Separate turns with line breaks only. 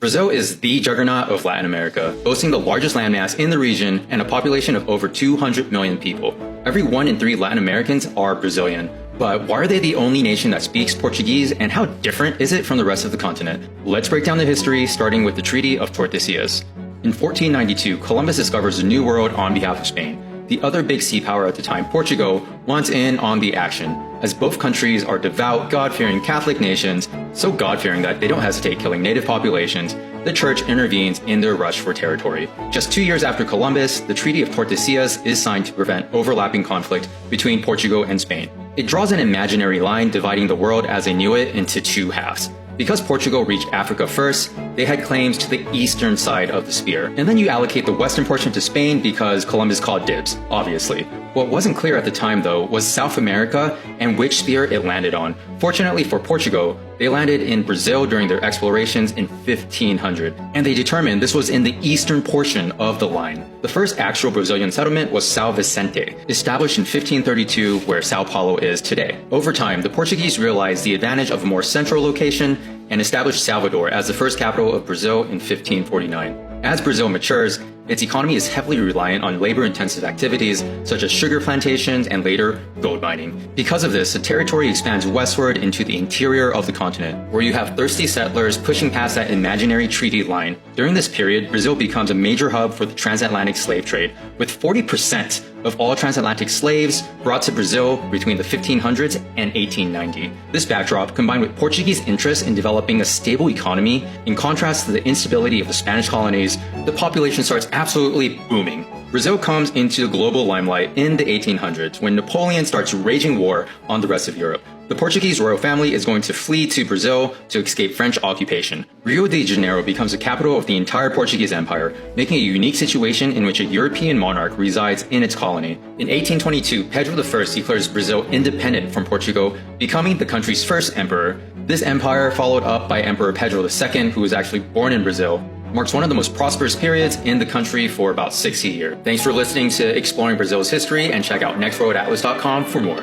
Brazil is the juggernaut of Latin America, boasting the largest landmass in the region and a population of over 200 million people. Every 1 in 3 Latin Americans are Brazilian. But why are they the only nation that speaks Portuguese, and how different is it from the rest of the continent? Let's break down the history, starting with the Treaty of Tordesillas. In 1492, Columbus discovers a new world on behalf of Spain. The other big sea power at the time, Portugal, wants in on the action, as both countries are devout, God-fearing Catholic nations, so God-fearing that they don't hesitate killing native populations. The church intervenes in their rush for territory. Just 2 years after Columbus, the Treaty of Tordesillas is signed to prevent overlapping conflict between Portugal and Spain. It draws an imaginary line dividing the world as they knew it into two halves. Because Portugal reached Africa first, they had claims to the eastern side of the spear. And then you allocate the western portion to Spain because Columbus called dibs, obviously. What wasn't clear at the time, though, was South America and which spear it landed on. Fortunately for Portugal, they landed in Brazil during their explorations in 1500, and they determined this was in the eastern portion of the line. The first actual Brazilian settlement was São Vicente, established in 1532 where Sao Paulo is today. Over time, the Portuguese realized the advantage of a more central location and established Salvador as the first capital of Brazil in 1549. As Brazil matures, its economy is heavily reliant on labor-intensive activities such as sugar plantations and later gold mining. Because of this, the territory expands westward into the interior of the continent, where you have thirsty settlers pushing past that imaginary treaty line. During this period, Brazil becomes a major hub for the transatlantic slave trade, with 40% of all transatlantic slaves brought to Brazil between the 1500s and 1890. This backdrop, combined with Portuguese interest in developing a stable economy, in contrast to the instability of the Spanish colonies, the population starts absolutely booming. Brazil comes into the global limelight in the 1800s when Napoleon starts waging war on the rest of Europe. The Portuguese royal family is going to flee to Brazil to escape French occupation. Rio de Janeiro becomes the capital of the entire Portuguese Empire, making a unique situation in which a European monarch resides in its colony. In 1822, Pedro I declares Brazil independent from Portugal, becoming the country's first emperor. This empire, followed up by Emperor Pedro II, who was actually born in Brazil, marks one of the most prosperous periods in the country for about 60 years. Thanks for listening to Exploring Brazil's History, and check out nextworldatlas.com for more.